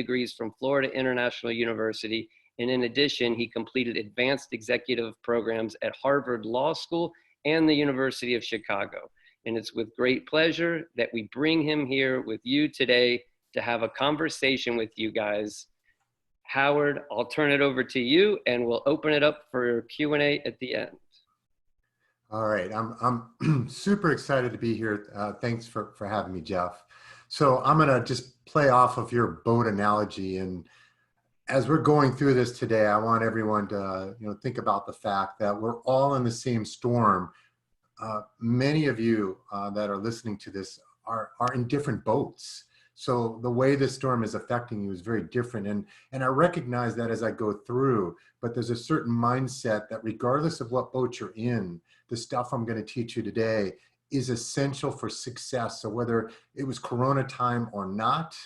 degrees from Florida International University. And in addition, he completed advanced executive programs at Harvard Law School and the University of Chicago. And it's with great pleasure that we bring him here with you today to have a conversation with you guys. Howard, I'll turn it over to you and we'll open it up for Q&A at the end. All right, I'm super excited to be here. Thanks for having me, Jeff. So I'm gonna just play off of your boat analogy, and as we're going through this today, I want everyone to think about the fact that we're all in the same storm. Many of you that are listening to this are in different boats. So the way this storm is affecting you is very different. And I recognize that as I go through, but there's a certain mindset that regardless of what boat you're in, the stuff I'm going to teach you today is essential for success. So whether it was Corona time or not,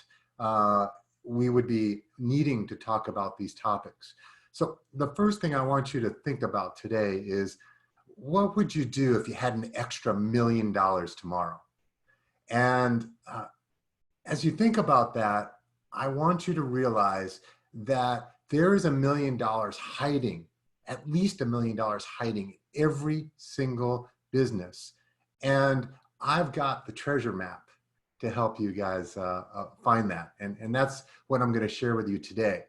we would be needing to talk about these topics. So the first thing I want you to think about today is, what would you do if you had an extra $1 million tomorrow? And as you think about that, I want you to realize that there is $1 million hiding, at least $1 million hiding in every single business. And I've got the treasure map to help you guys find that. And that's what I'm going to share with you today.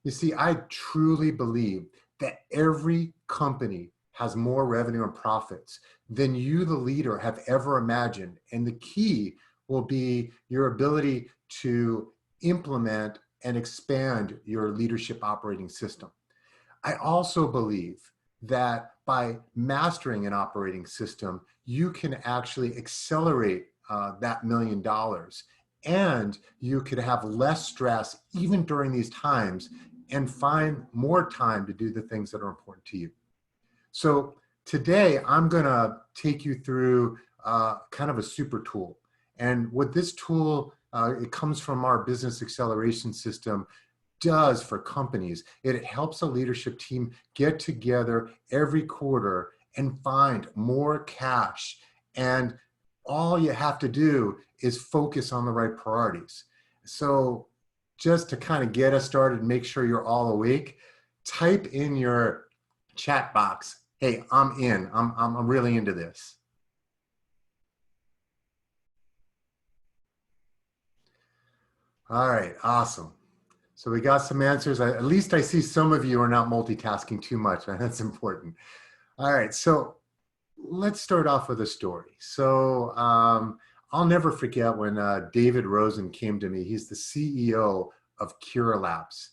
You see, I truly believe that every company has more revenue and profits than you, the leader, have ever imagined. And the key will be your ability to implement and expand your leadership operating system. I also believe that by mastering an operating system, you can actually accelerate that $1 million, and you could have less stress even during these times and find more time to do the things that are important to you. So today I'm gonna take you through kind of a super tool. And what this tool, it comes from our business acceleration system, does for companies. It helps a leadership team get together every quarter and find more cash. And all you have to do is focus on the right priorities. So just to kind of get us started and make sure you're all awake, type in your chat box, hey, I'm in, I'm really into this. All right, awesome. So we got some answers. At least I see some of you are not multitasking too much. That's important. All right, so let's start off with a story. So I'll never forget when David Rosen came to me. He's the CEO of Cura Labs.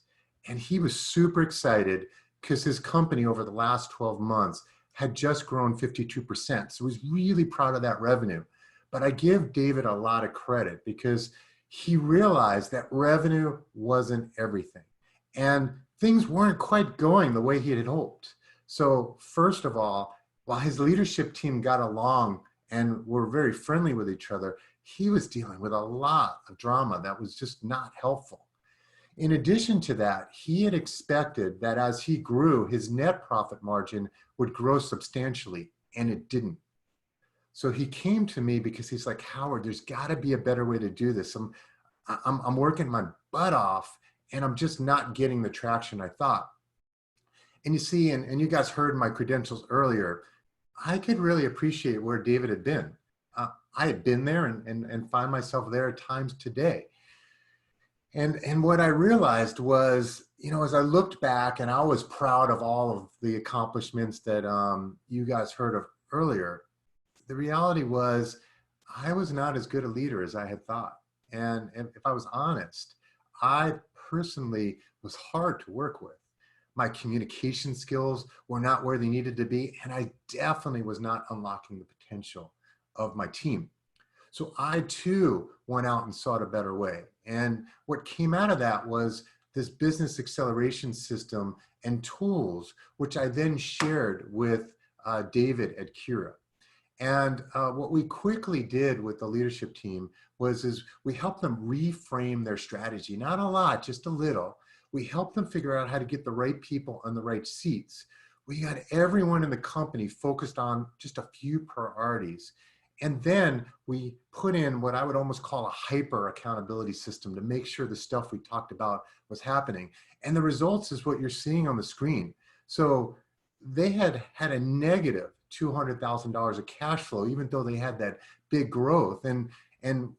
And he was super excited because his company over the last 12 months had just grown 52%. So he's really proud of that revenue. But I give David a lot of credit because he realized that revenue wasn't everything. And things weren't quite going the way he had hoped. So first of all, while his leadership team got along and were very friendly with each other, he was dealing with a lot of drama that was just not helpful. In addition to that, he had expected that as he grew, his net profit margin would grow substantially, and it didn't. So he came to me because he's like, Howard, there's got to be a better way to do this. I'm working my butt off, and I'm just not getting the traction I thought. And you see, and you guys heard my credentials earlier, I could really appreciate where David had been. I had been there and find myself there at times today. And what I realized was, as I looked back, and I was proud of all of the accomplishments that you guys heard of earlier, the reality was I was not as good a leader as I had thought. And if I was honest, I personally was hard to work with. My communication skills were not where they needed to be, and I definitely was not unlocking the potential of my team. So I too went out and sought a better way. And what came out of that was this business acceleration system and tools, which I then shared with David at Cura. And what we quickly did with the leadership team was we helped them reframe their strategy. Not a lot, just a little. We helped them figure out how to get the right people on the right seats. We got everyone in the company focused on just a few priorities. And then we put in what I would almost call a hyper accountability system to make sure the stuff we talked about was happening. And the results is what you're seeing on the screen. So they had a negative $200,000 of cash flow, even though they had that big growth. And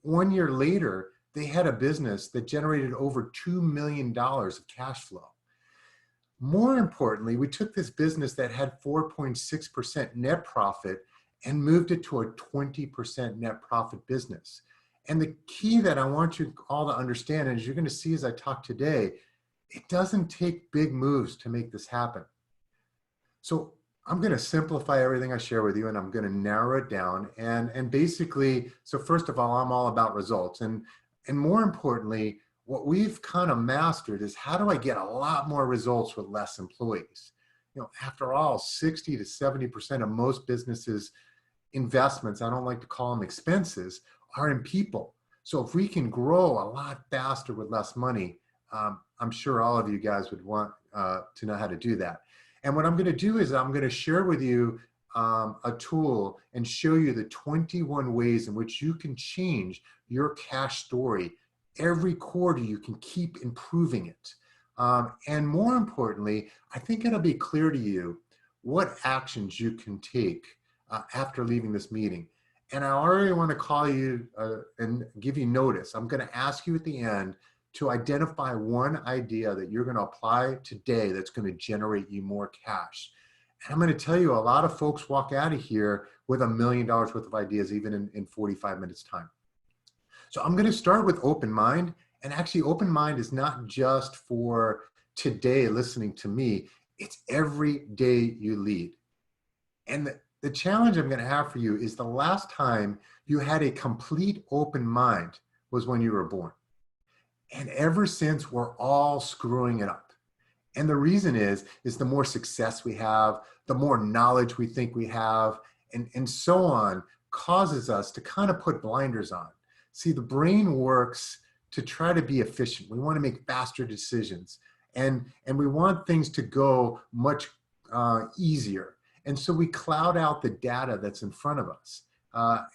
1 year later, they had a business that generated over $2 million of cash flow. More importantly, we took this business that had 4.6% net profit and moved it to a 20% net profit business. And the key that I want you all to understand, and as you're going to see as I talk today, it doesn't take big moves to make this happen. So I'm going to simplify everything I share with you, and I'm going to narrow it down. And basically, so first of all, I'm all about results. And more importantly, what we've kind of mastered is how do I get a lot more results with less employees? You know, after all, 60 to 70% of most businesses' investments, I don't like to call them expenses, are in people. So if we can grow a lot faster with less money, I'm sure all of you guys would want to know how to do that. And what I'm going to do is I'm going to share with you a tool and show you the 21 ways in which you can change your cash story. Every quarter, you can keep improving it. And more importantly, I think it'll be clear to you what actions you can take after leaving this meeting. And I already want to call you and give you notice. I'm going to ask you at the end to identify one idea that you're going to apply today that's going to generate you more cash. And I'm going to tell you, a lot of folks walk out of here with $1 million worth of ideas, even in 45 minutes time. So I'm going to start with open mind. And actually, open mind is not just for today listening to me. It's every day you lead. And the challenge I'm going to have for you is the last time you had a complete open mind was when you were born. And ever since, we're all screwing it up. And the reason is the more success we have, the more knowledge we think we have, and so on, causes us to kind of put blinders on. See, the brain works to try to be efficient. We want to make faster decisions. And we want things to go much easier. And so we cloud out the data that's in front of us.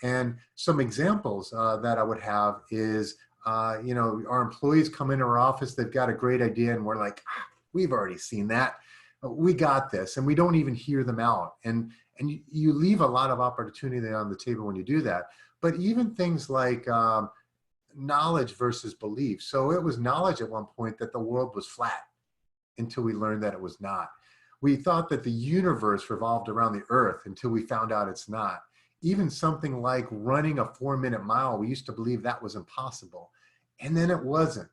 And some examples that I would have is, you know, our employees come into our office, they've got a great idea, and we're like, we've already seen that. We got this, and we don't even hear them out. And you leave a lot of opportunity on the table when you do that. But even things like knowledge versus belief. So it was knowledge at one point that the world was flat until we learned that it was not. We thought that the universe revolved around the earth until we found out it's not. Even something like running a 4-minute mile, we used to believe that was impossible. And then it wasn't.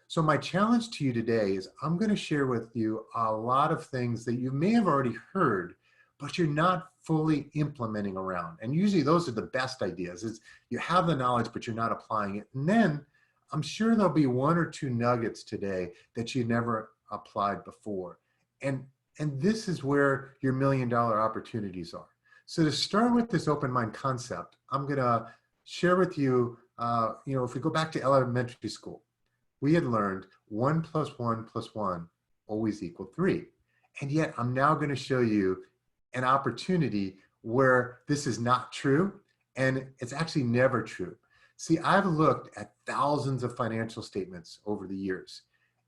So my challenge to you today is I'm going to share with you a lot of things that you may have already heard, but you're not fully implementing around. And usually those are the best ideas, is you have the knowledge, but you're not applying it. And then I'm sure there'll be 1 or 2 nuggets today that you never applied before. And this is where your $1 million opportunities are. So to start with this open mind concept, I'm going to share with you, you know, if we go back to elementary school, we had learned 1 + 1 + 1 always equal 3. And yet I'm now going to show you an opportunity where this is not true, and it's actually never true. See, I've looked at thousands of financial statements over the years.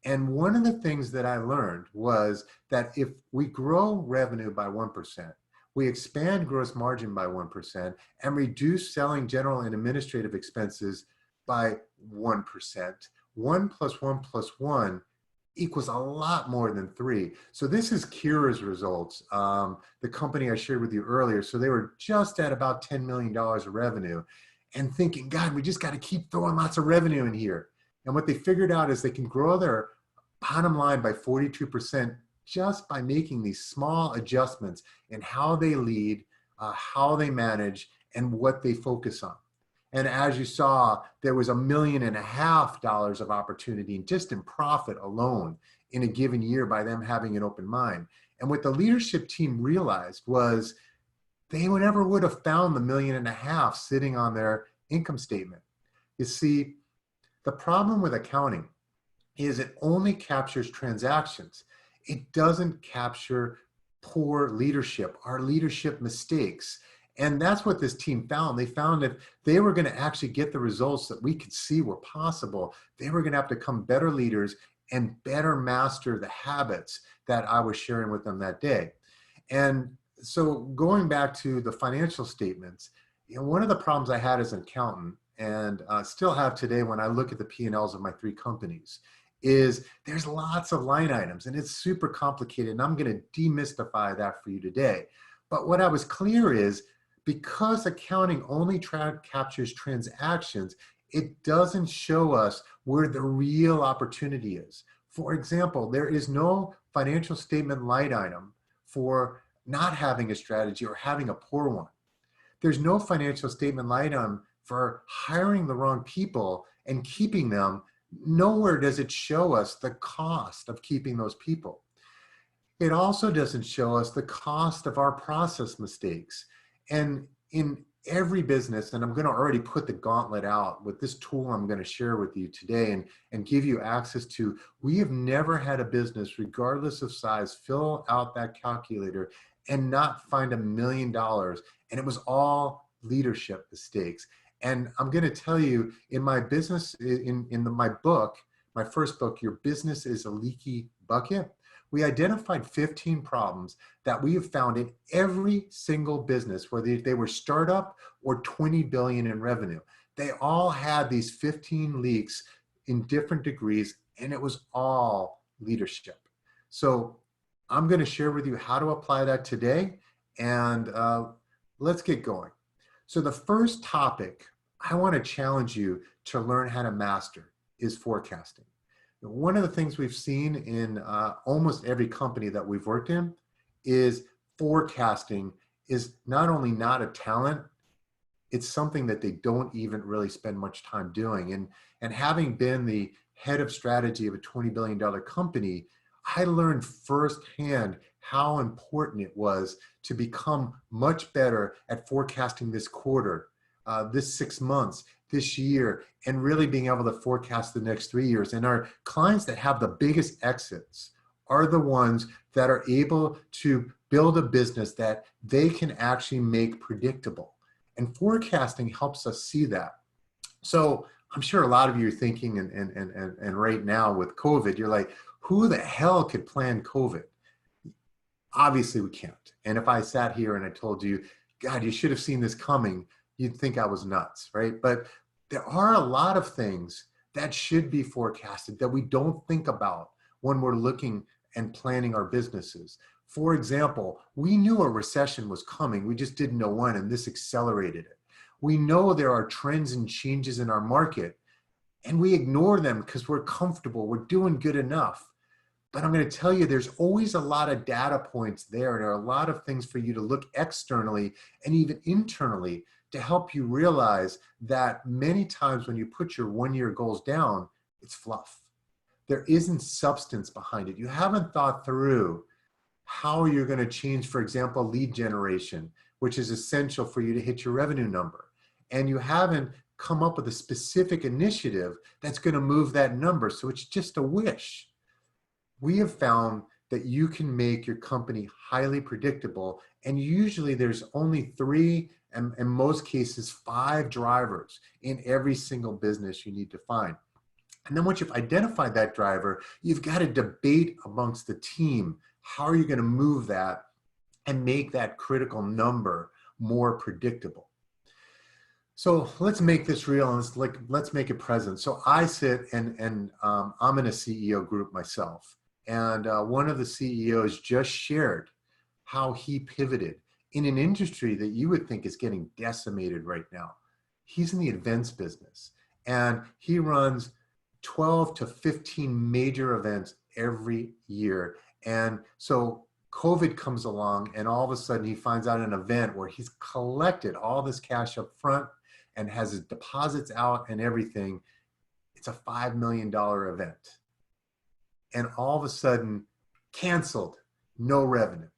And one of the things that I learned was that if we grow revenue by 1%, we expand gross margin by 1%, and reduce selling, general, and administrative expenses by 1%, 1 + 1 + 1 equals a lot more than 3. So this is Kira's results, the company I shared with you earlier. So they were just at about $10 million of revenue, and thinking, God, we just got to keep throwing lots of revenue in here. And what they figured out is they can grow their bottom line by 42% just by making these small adjustments in how they lead, how they manage, and what they focus on. And as you saw, there was $1.5 million of opportunity just in profit alone in a given year by them having an open mind. And what the leadership team realized was they never would have found the $1.5 million sitting on their income statement. You see, the problem with accounting is it only captures transactions. It doesn't capture poor leadership, our leadership mistakes. And that's what this team found. They found if they were going to actually get the results that we could see were possible, they were going to have to become better leaders and better master the habits that I was sharing with them that day. And so going back to the financial statements, one of the problems I had as an accountant and still have today when I look at the P&Ls of my three companies is there's lots of line items and it's super complicated. And I'm going to demystify that for you today. But what I was clear is because accounting only captures transactions, it doesn't show us where the real opportunity is. For example, there is no financial statement line item for not having a strategy or having a poor one. There's no financial statement line item for hiring the wrong people and keeping them. Nowhere does it show us the cost of keeping those people. It also doesn't show us the cost of our process mistakes. And in every business, and I'm going to already put the gauntlet out with this tool I'm going to share with you today and give you access to, we have never had a business, regardless of size, fill out that calculator and not find $1 million. And it was all leadership mistakes. And I'm going to tell you in my business, my book, my first book, Your Business is a Leaky Bucket, we identified 15 problems that we have found in every single business, whether they were startup or 20 billion in revenue. They all had these 15 leaks in different degrees, and it was all leadership. So I'm going to share with you how to apply that today, and let's get going. So the first topic I want to challenge you to learn how to master is forecasting. One of the things we've seen in almost every company that we've worked in is forecasting is not only not a talent, it's something that they don't even really spend much time doing. And having been the head of strategy of a $20 billion company, I learned firsthand how important it was to become much better at forecasting this quarter, this 6 months, this year, and really being able to forecast the next 3 years. And our clients that have the biggest exits are the ones that are able to build a business that they can actually make predictable. And forecasting helps us see that. So I'm sure a lot of you are thinking, and right now with COVID, you're like, who the hell could plan COVID? Obviously we can't. And if I sat here and I told you, God, you should have seen this coming, you'd think I was nuts, right? But there are a lot of things that should be forecasted that we don't think about when we're looking and planning our businesses. For example, we knew a recession was coming. We just didn't know when, and this accelerated it. We know there are trends and changes in our market, and we ignore them because we're comfortable. We're doing good enough. But I'm going to tell you, there's always a lot of data points there. There are a lot of things for you to look externally and even internally to help you realize that many times when you put your 1 year goals down, it's fluff. There isn't substance behind it. You haven't thought through how you're going to change, for example, lead generation, which is essential for you to hit your revenue number. And you haven't come up with a specific initiative that's going to move that number. So it's just a wish. We have found that you can make your company highly predictable. And usually there's only 3, and in most cases, 5 drivers in every single business you need to find. And then once you've identified that driver, you've got to debate amongst the team. How are you going to move that and make that critical number more predictable? So let's make this real and let's make it present. So I sit and I'm in a CEO group myself. And one of the CEOs just shared how he pivoted in an industry that you would think is getting decimated right now. He's in the events business and he runs 12 to 15 major events every year. And so COVID comes along and all of a sudden he finds out an event where he's collected all this cash up front and has his deposits out and everything. It's a $5 million event. And all of a sudden canceled, no revenue.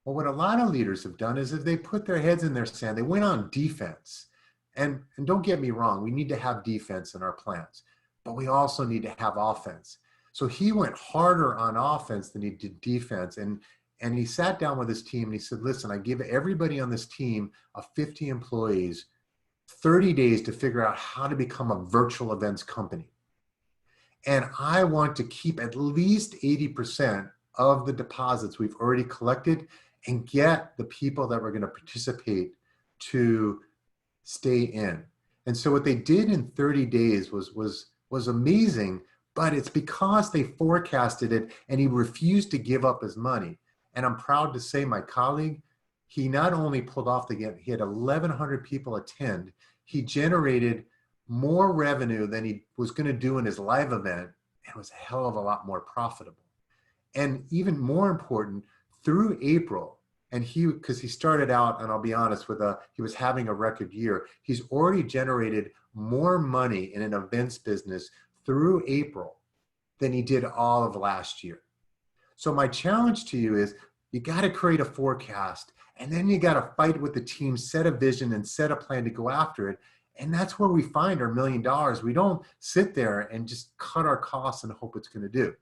Well, what a lot of leaders have done is if they put their heads in their sand, they went on defense. And don't get me wrong, we need to have defense in our plans, but we also need to have offense. So he went harder on offense than he did defense. And And he sat down with his team and he said, listen, I give everybody on this team of 50 employees 30 days to figure out how to become a virtual events company. And I want to keep at least 80% of the deposits we've already collected and get the people that were going to participate to stay in. And so what they did in 30 days was amazing, but it's because they forecasted it and he refused to give up his money. And I'm proud to say my colleague, he not only pulled off the game, he had 1,100 people attend. He generated more revenue than he was going to do in his live event and was a hell of a lot more profitable. And even more important, through April, and because he started out, and I'll be honest, he was having a record year, he's already generated more money in an events business through April than he did all of last year. So my challenge to you is you got to create a forecast, and then you got to fight with the team, set a vision and set a plan to go after it. And that's where we find our $1 million. We don't sit there and just cut our costs and hope it's going to do.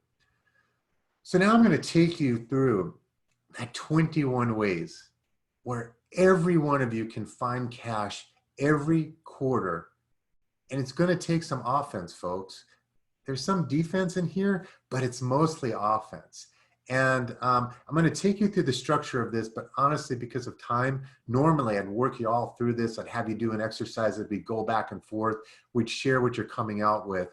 So now I'm going to take you through that 21 ways where every one of you can find cash every quarter. And it's going to take some offense, folks. There's some defense in here, but it's mostly offense. And I'm going to take you through the structure of this, but honestly, because of time, normally I'd work you all through this. I'd have you do an exercise that we'd go back and forth. We'd share what you're coming out with.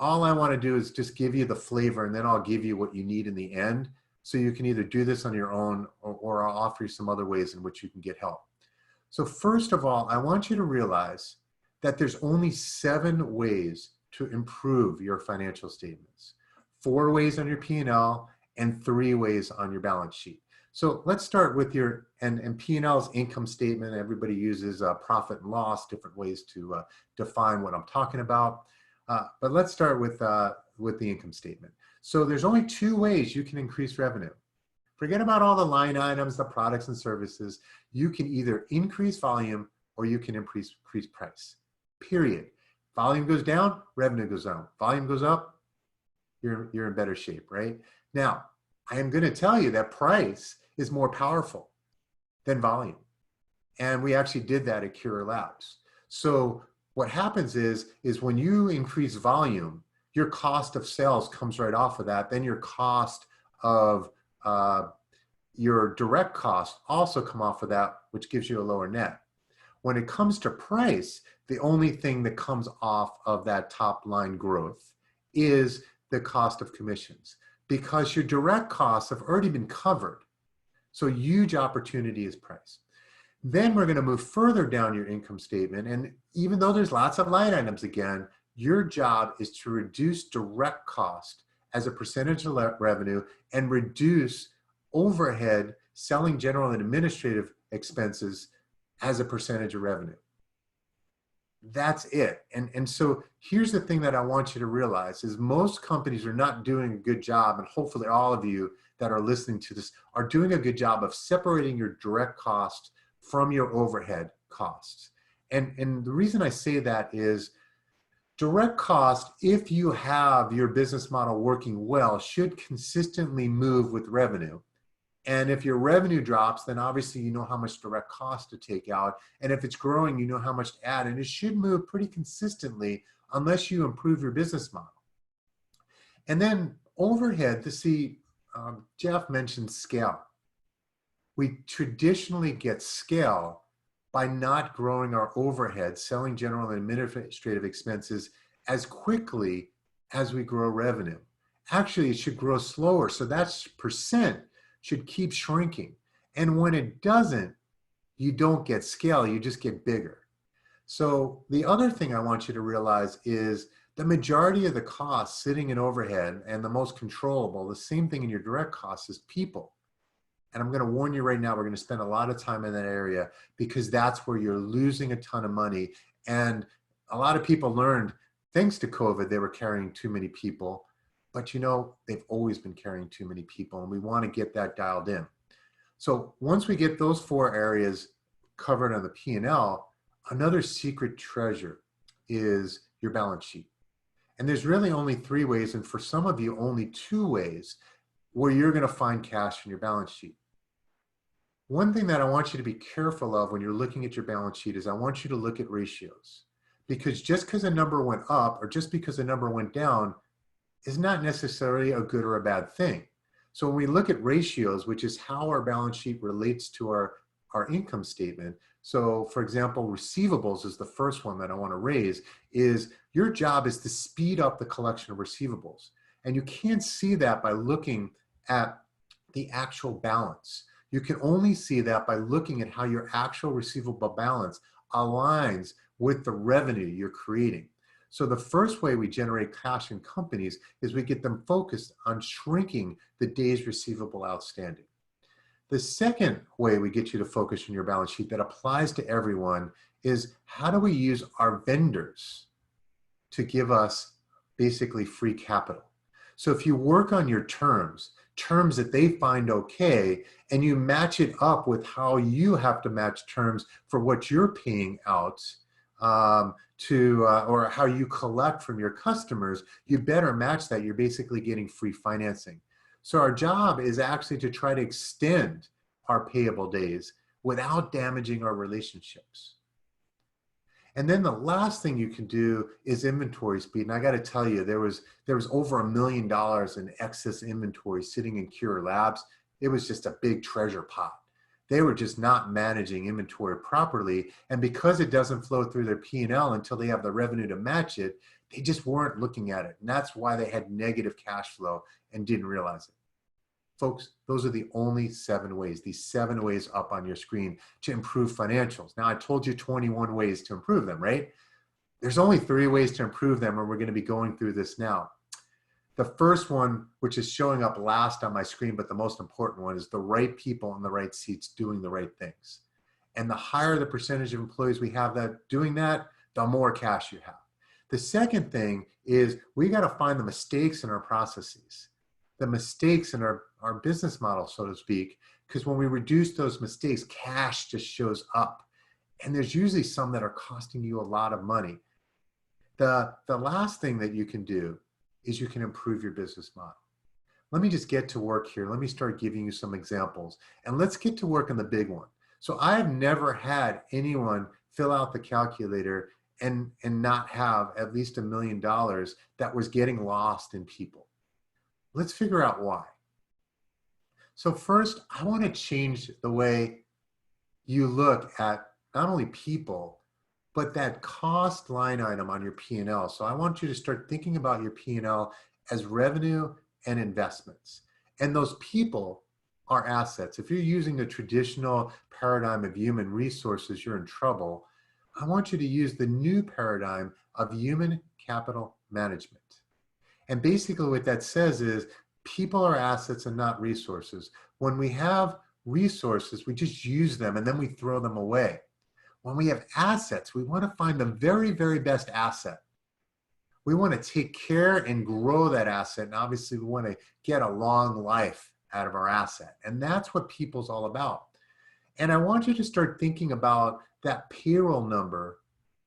All I want to do is just give you the flavor, and then I'll give you what you need in the end. So you can either do this on your own, or I'll offer you some other ways in which you can get help. So first of all, I want you to realize that there's only 7 ways to improve your financial statements. 4 ways on your P&L and 3 ways on your balance sheet. So let's start with your, and P&L's income statement. Everybody uses profit and loss, different ways to define what I'm talking about. But let's start with the income statement. So there's only 2 ways you can increase revenue. Forget about all the line items, the products and services. You can either increase volume or you can increase price, period. Volume goes down, revenue goes down. Volume goes up, you're in better shape, right? Now, I am going to tell you that price is more powerful than volume. And we actually did that at Cure Labs. So what happens is when you increase volume, your cost of sales comes right off of that. Then your cost of your direct costs also come off of that, which gives you a lower net. When it comes to price, the only thing that comes off of that top line growth is the cost of commissions, because your direct costs have already been covered. So huge opportunity is price. Then we're going to move further down your income statement. And even though there's lots of line items again, your job is to reduce direct cost as a percentage of revenue and reduce overhead, selling, general, and administrative expenses as a percentage of revenue. That's it. And so here's the thing that I want you to realize is most companies are not doing a good job, and hopefully all of you that are listening to this are doing a good job of separating your direct costs from your overhead costs. And the reason I say that is direct cost, if you have your business model working well, should consistently move with revenue. And if your revenue drops, then obviously you know how much direct cost to take out. And if it's growing, you know how much to add. And it should move pretty consistently unless you improve your business model. And then overhead, to see, Jeff mentioned scale. We traditionally get scale by not growing our overhead, selling, general, and administrative expenses as quickly as we grow revenue. Actually, it should grow slower. So that percent should keep shrinking. And when it doesn't, you don't get scale, you just get bigger. So the other thing I want you to realize is the majority of the costs sitting in overhead, and the most controllable, the same thing in your direct costs, is people. And I'm going to warn you right now, we're going to spend a lot of time in that area because that's where you're losing a ton of money. And a lot of people learned, thanks to COVID, they were carrying too many people. But you know, they've always been carrying too many people, and we want to get that dialed in. So once we get those 4 areas covered on the P&L, another secret treasure is your balance sheet. And there's really only 3 ways, and for some of you, only 2 ways where you're going to find cash in your balance sheet. One thing that I want you to be careful of when you're looking at your balance sheet is I want you to look at ratios, because just because a number went up or just because a number went down is not necessarily a good or a bad thing. So when we look at ratios, which is how our balance sheet relates to our income statement. So for example, receivables is the first one that I want to raise, is your job is to speed up the collection of receivables. And you can't see that by looking at the actual balance. You can only see that by looking at how your actual receivable balance aligns with the revenue you're creating. So the first way we generate cash in companies is we get them focused on shrinking the days receivable outstanding. The second way we get you to focus on your balance sheet that applies to everyone is how do we use our vendors to give us basically free capital? So if you work on your terms that they find okay, and you match it up with how you have to match terms for what you're paying out or how you collect from your customers, you better match that. You're basically getting free financing. So our job is actually to try to extend our payable days without damaging our relationships. And then the last thing you can do is inventory speed. And I got to tell you, there was over $1 million in excess inventory sitting in Cure Labs. It was just a big treasure pot. They were just not managing inventory properly. And because it doesn't flow through their P&L until they have the revenue to match it, they just weren't looking at it. And that's why they had negative cash flow and didn't realize it. Folks, those are the only 7 ways, these 7 ways up on your screen to improve financials. Now, I told you 21 ways to improve them, right? There's only 3 ways to improve them, and we're going to be going through this now. The first one, which is showing up last on my screen, but the most important one, is the right people in the right seats doing the right things. And the higher the percentage of employees we have that doing that, the more cash you have. The second thing is we got to find the mistakes in our processes, the mistakes in our business model, so to speak, because when we reduce those mistakes, cash just shows up. And there's usually some that are costing you a lot of money. The last thing that you can do is you can improve your business model. Let me just get to work here. Let me start giving you some examples. And let's get to work on the big one. So I have never had anyone fill out the calculator and not have at least $1 million that was getting lost in people. Let's figure out why. So first, I want to change the way you look at not only people, but that cost line item on your P&L. So I want you to start thinking about your P&L as revenue and investments. And those people are assets. If you're using the traditional paradigm of human resources, you're in trouble. I want you to use the new paradigm of human capital management. And basically what that says is people are assets and not resources. When we have resources, we just use them and then we throw them away. When we have assets, we want to find the very, very best asset. We want to take care and grow that asset. And obviously we want to get a long life out of our asset. And that's what people's all about. And I want you to start thinking about that payroll number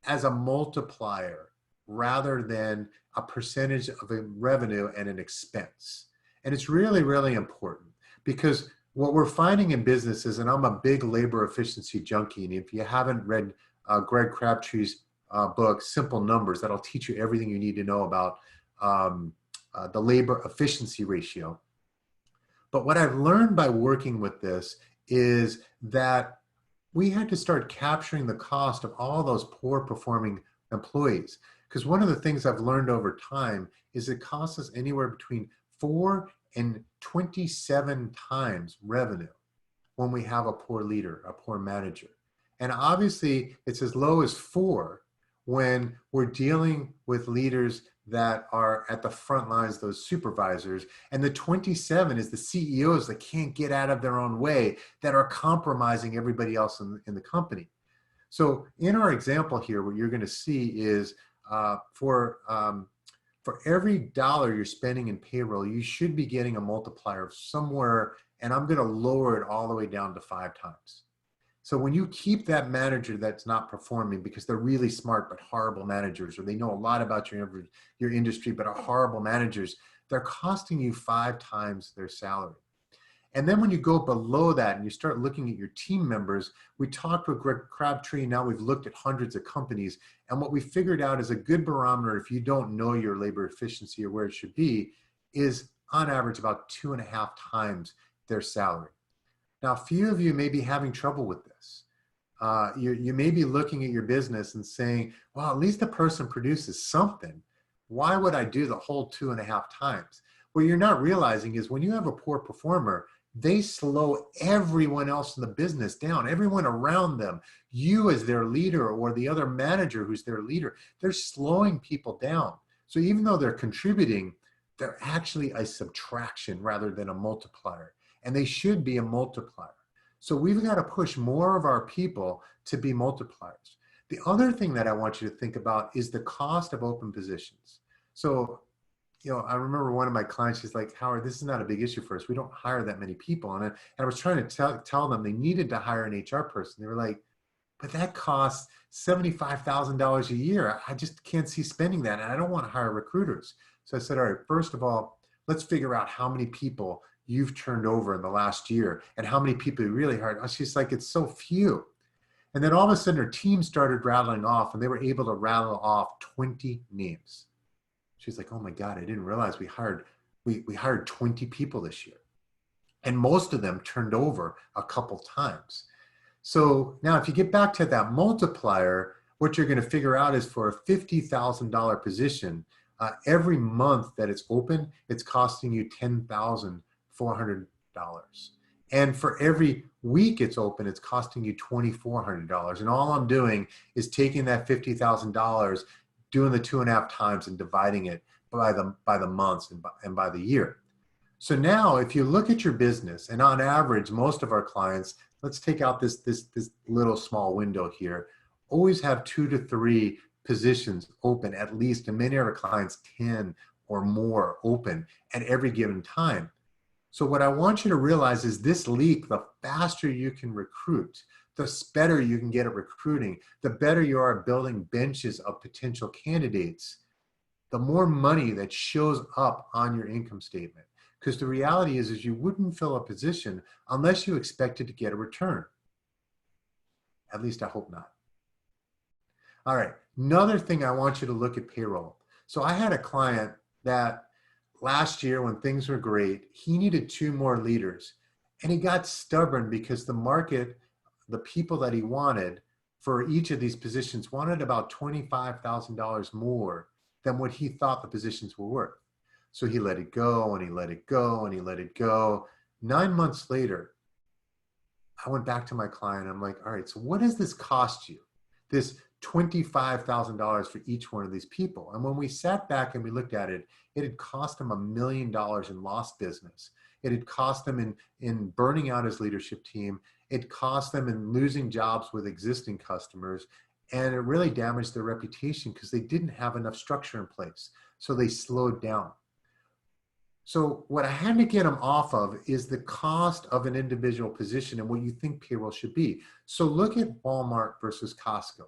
as a multiplier rather than a percentage of a revenue and an expense. And it's really, really important because what we're finding in businesses, and I'm a big labor efficiency junkie, and if you haven't read Greg Crabtree's book, Simple Numbers, that'll teach you everything you need to know about the labor efficiency ratio. But what I've learned by working with this is that we had to start capturing the cost of all those poor performing employees. Because one of the things I've learned over time is it costs us anywhere between 4 and 27 times revenue when we have a poor leader, a poor manager. And obviously it's as low as 4 when we're dealing with leaders that are at the front lines, those supervisors. And the 27 is the CEOs that can't get out of their own way, that are compromising everybody else in the company. So in our example here, what you're going to see is for every dollar you're spending in payroll, you should be getting a multiplier of somewhere, and I'm going to lower it all the way down to 5 times. So when you keep that manager that's not performing because they're really smart but horrible managers, or they know a lot about your industry but are horrible managers, they're costing you 5 times their salary. And then when you go below that and you start looking at your team members, we talked with Greg Crabtree, now we've looked at hundreds of companies. And what we figured out is a good barometer, if you don't know your labor efficiency or where it should be, is on average about 2.5 times their salary. Now, a few of you may be having trouble with this. You may be looking at your business and saying, well, at least the person produces something. Why would I do the whole 2.5 times? What you're not realizing is when you have a poor performer, they slow everyone else in the business down, everyone around them. You as their leader or the other manager who's their leader, they're slowing people down. So even though they're contributing, they're actually a subtraction rather than a multiplier. And they should be a multiplier. So we've got to push more of our people to be multipliers. The other thing that I want you to think about is the cost of open positions. So I remember one of my clients, she's like, Howard, this is not a big issue for us. We don't hire that many people. And I was trying to tell them they needed to hire an HR person. They were like, but that costs $75,000 a year. I just can't see spending that. And I don't want to hire recruiters. So I said, all right, first of all, let's figure out how many people you've turned over in the last year and how many people you really hired. She's like, it's so few. And then all of a sudden her team started rattling off and they were able to rattle off 20 names. She's like, oh my God, I didn't realize we hired 20 people this year. And most of them turned over a couple times. So now if you get back to that multiplier, what you're going to figure out is for a $50,000 position, every month that it's open, it's costing you $10,400. And for every week it's open, it's costing you $2,400. And all I'm doing is taking that $50,000, doing the 2.5 times and dividing it by the months and by the year. So now if you look at your business, and on average, most of our clients, let's take out this little small window here, always have 2 to 3 positions open at least, and many of our clients 10 or more open at every given time. So what I want you to realize is this leap, the faster you can recruit, the better you can get at recruiting, the better you are at building benches of potential candidates, the more money that shows up on your income statement. Because the reality is you wouldn't fill a position unless you expected to get a return. At least I hope not. All right, another thing I want you to look at payroll. So I had a client that last year when things were great, he needed 2 more leaders. And he got stubborn because the market, the people that he wanted for each of these positions wanted about $25,000 more than what he thought the positions were worth. So he let it go and he let it go and he let it go. 9 months later, I went back to my client. I'm like, all right, so what does this cost you? This $25,000 for each one of these people. And when we sat back and we looked at it, it had cost him $1 million in lost business. It had cost him in burning out his leadership team. It cost them in losing jobs with existing customers. And it really damaged their reputation because they didn't have enough structure in place. So they slowed down. So what I had to get them off of is the cost of an individual position and what you think payroll should be. So look at Walmart versus Costco.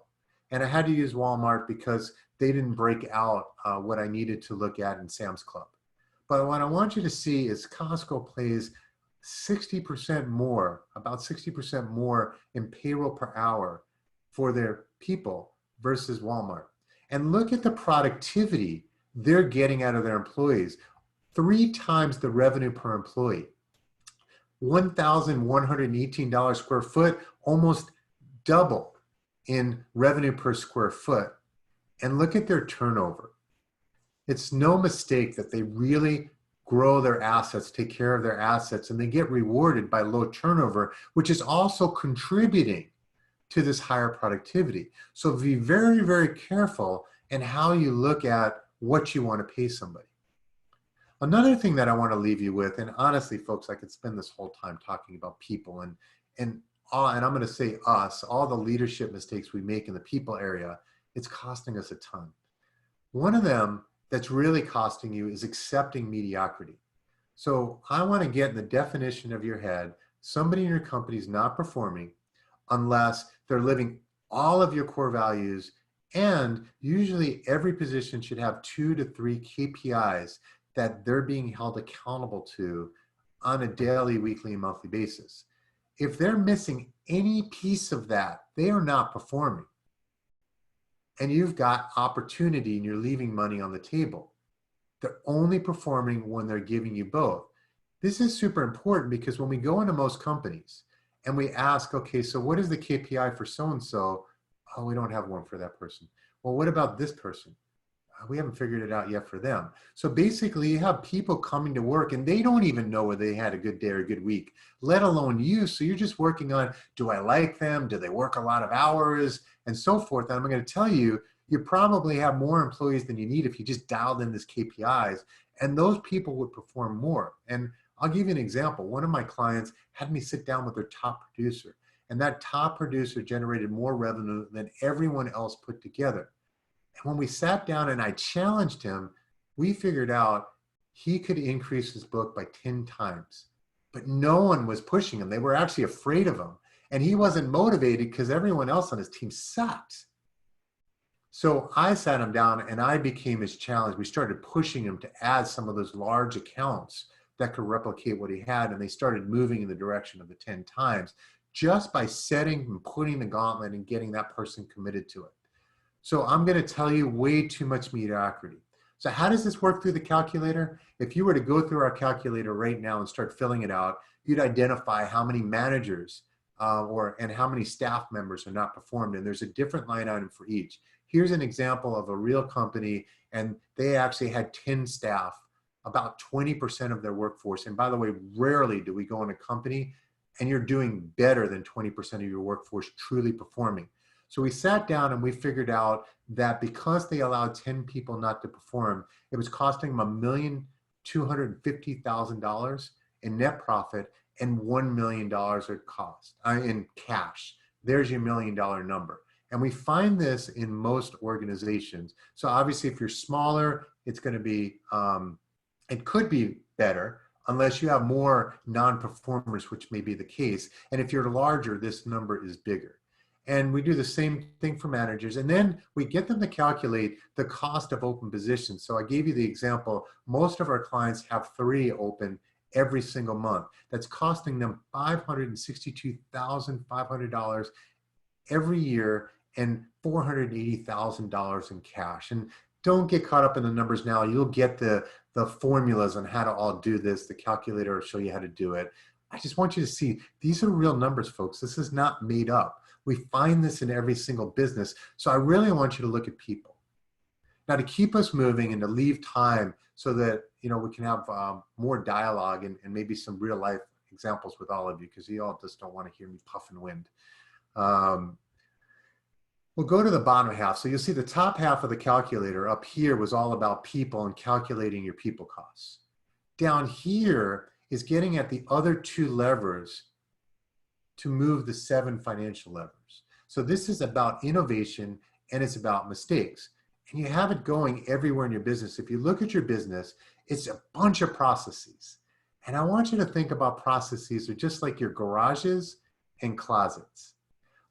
And I had to use Walmart because they didn't break out what I needed to look at in Sam's Club. But what I want you to see is Costco pays 60% more, about 60% more in payroll per hour for their people versus Walmart. And look at the productivity they're getting out of their employees. 3 times the revenue per employee. $1,118 square foot, almost double in revenue per square foot. And look at their turnover. It's no mistake that they really grow their assets, take care of their assets, and they get rewarded by low turnover, which is also contributing to this higher productivity. So be very, very careful in how you look at what you want to pay somebody. Another thing that I want to leave you with, and honestly, folks, I could spend this whole time talking about people and I'm going to say us, all the leadership mistakes we make in the people area, it's costing us a ton. One of them that's really costing you is accepting mediocrity. So I want to get in the definition of your head, somebody in your company is not performing unless they're living all of your core values, and usually every position should have 2 to 3 KPIs that they're being held accountable to on a daily, weekly, and monthly basis. If they're missing any piece of that, they are not performing. And you've got opportunity and you're leaving money on the table. They're only performing when they're giving you both. This is super important because when we go into most companies and we ask, okay, so what is the KPI for so-and-so? Oh, we don't have one for that person. Well, what about this person? We haven't figured it out yet for them. So basically you have people coming to work and they don't even know whether they had a good day or a good week, let alone you. So you're just working on, do I like them? Do they work a lot of hours and so forth? And I'm going to tell you, you probably have more employees than you need if you just dialed in this KPIs, and those people would perform more. And I'll give you an example. One of my clients had me sit down with their top producer, and that top producer generated more revenue than everyone else put together. And when we sat down and I challenged him, we figured out he could increase his book by 10 times. But no one was pushing him. They were actually afraid of him. And he wasn't motivated because everyone else on his team sucked. So I sat him down and I became his challenge. We started pushing him to add some of those large accounts that could replicate what he had. And they started moving in the direction of the 10 times just by setting and putting the gauntlet and getting that person committed to it. So I'm going to tell you way too much mediocrity. So how does this work through the calculator? If you were to go through our calculator right now and start filling it out, you'd identify how many managers and how many staff members are not performed. And there's a different line item for each. Here's an example of a real company, and they actually had 10 staff, about 20% of their workforce. And by the way, rarely do we go in a company and you're doing better than 20% of your workforce truly performing. So we sat down and we figured out that because they allowed 10 people not to perform, it was costing them $1,250,000 in net profit and $1 million at cost in cash. There's your $1 million number. And we find this in most organizations. So obviously, if you're smaller, it's going to be, it could be better unless you have more non-performers, which may be the case. And if you're larger, this number is bigger. And we do the same thing for managers. And then we get them to calculate the cost of open positions. So I gave you the example. Most of our clients have 3 open every single month. That's costing them $562,500 every year and $480,000 in cash. And don't get caught up in the numbers now. You'll get the formulas on how to all do this. The calculator will show you how to do it. I just want you to see, these are real numbers, folks. This is not made up. We find this in every single business. So I really want you to look at people. Now, to keep us moving and to leave time so that we can have more dialogue and maybe some real life examples with all of you, because you all just don't want to hear me puff and wind. We'll go to the bottom half. So you'll see the top half of the calculator up here was all about people and calculating your people costs. Down here is getting at the other 2 levers to move the 7 financial levers. So this is about innovation and it's about mistakes. And you have it going everywhere in your business. If you look at your business, it's a bunch of processes. And I want you to think about processes are just like your garages and closets.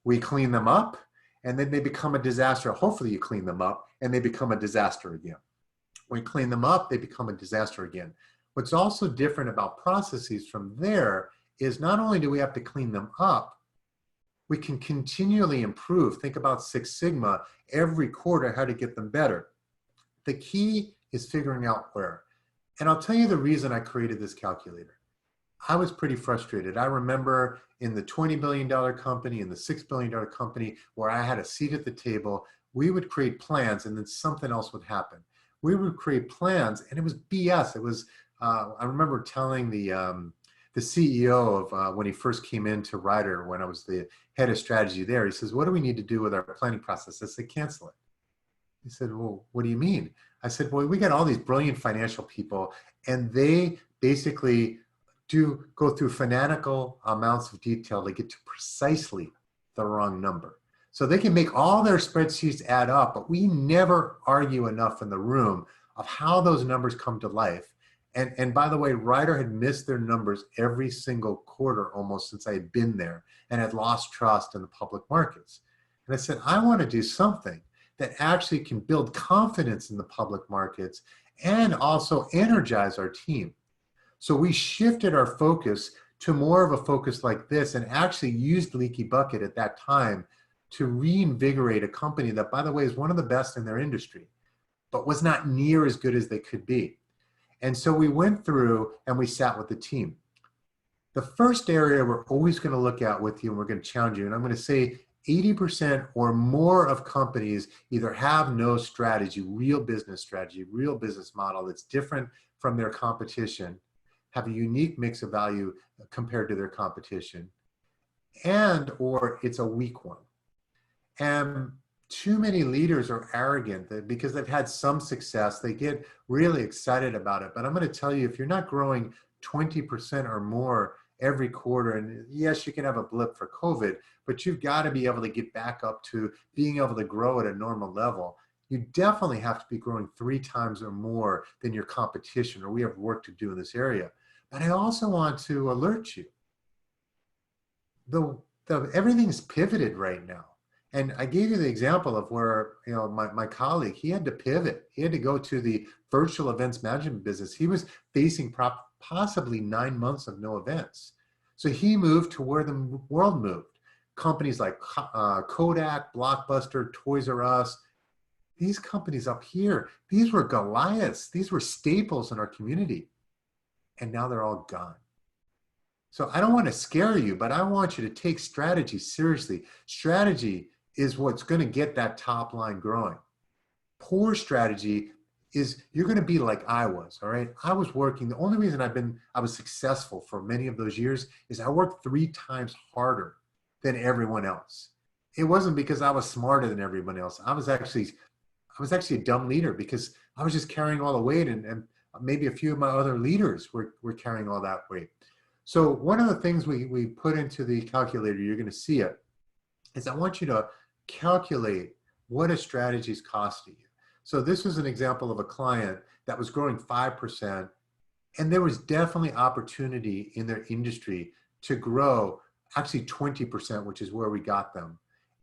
We clean them up and then they become a disaster. Hopefully you clean them up and they become a disaster again. When you clean them up, they become a disaster again. What's also different about processes from there is not only do we have to clean them up, we can continually improve. Think about Six Sigma, every quarter, how to get them better. The key is figuring out where. And I'll tell you the reason I created this calculator. I was pretty frustrated. I remember in the $20 billion company, in the $6 billion company, where I had a seat at the table, we would create plans and then something else would happen. We would create plans and it was BS. It was, I remember telling the CEO of when he first came into Ryder, when I was the head of strategy there, he says, what do we need to do with our planning process? I said, cancel it. He said, well, what do you mean? I said, well, we got all these brilliant financial people and they basically do go through fanatical amounts of detail to get to precisely the wrong number. So they can make all their spreadsheets add up, but we never argue enough in the room of how those numbers come to life. And by the way, Ryder had missed their numbers every single quarter almost since I had been there and had lost trust in the public markets. And I said, I want to do something that actually can build confidence in the public markets and also energize our team. So we shifted our focus to more of a focus like this and actually used Leaky Bucket at that time to reinvigorate a company that, by the way, is one of the best in their industry, but was not near as good as they could be. And so we went through and we sat with the team. The first area we're always going to look at with you, and we're going to challenge you, and I'm going to say 80% or more of companies either have no strategy, real business strategy, real business model that's different from their competition, have a unique mix of value compared to their competition, and or it's a weak one. And too many leaders are arrogant that because they've had some success, they get really excited about it. But I'm going to tell you, if you're not growing 20% or more every quarter, and yes, you can have a blip for COVID, but you've got to be able to get back up to being able to grow at a normal level. You definitely have to be growing 3 times or more than your competition, or we have work to do in this area. But I also want to alert you, everything's pivoted right now. And I gave you the example of where, my colleague, he had to pivot. He had to go to the virtual events management business. He was facing possibly 9 months of no events. So he moved to where the world moved. Companies like Kodak, Blockbuster, Toys R Us, these companies up here, these were Goliaths. These were staples in our community. And now they're all gone. So I don't want to scare you, but I want you to take strategy seriously. Strategy is what's going to get that top line growing. Poor strategy is you're going to be like I was, all right? I was working. The only reason I was successful for many of those years is I worked 3 times harder than everyone else. It wasn't because I was smarter than everyone else. I was actually a dumb leader because I was just carrying all the weight, and maybe a few of my other leaders were carrying all that weight. So one of the things we put into the calculator, you're going to see it, is I want you to calculate what a strategy is costing you. So this was an example of a client that was growing 5%, and there was definitely opportunity in their industry to grow actually 20%, which is where we got them.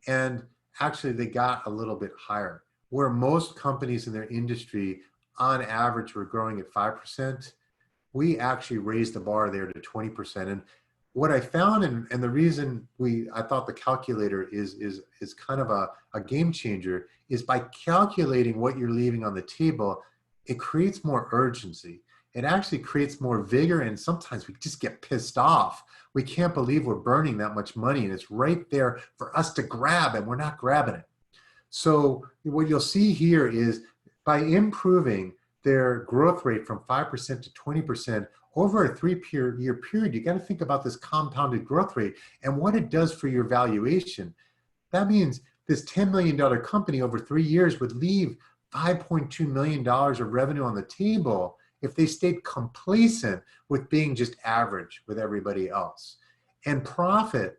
And actually they got a little bit higher, where most companies in their industry on average were growing at 5%. We actually raised the bar there to 20%. And what I found, and the reason I thought the calculator is kind of a game changer, is by calculating what you're leaving on the table, it creates more urgency. It actually creates more vigor, and sometimes we just get pissed off. We can't believe we're burning that much money, and it's right there for us to grab, and we're not grabbing it. So what you'll see here is by improving their growth rate from 5% to 20% over a 3-year period, you got to think about this compounded growth rate and what it does for your valuation. That means this $10 million company over 3 years would leave $5.2 million of revenue on the table if they stayed complacent with being just average with everybody else, and profit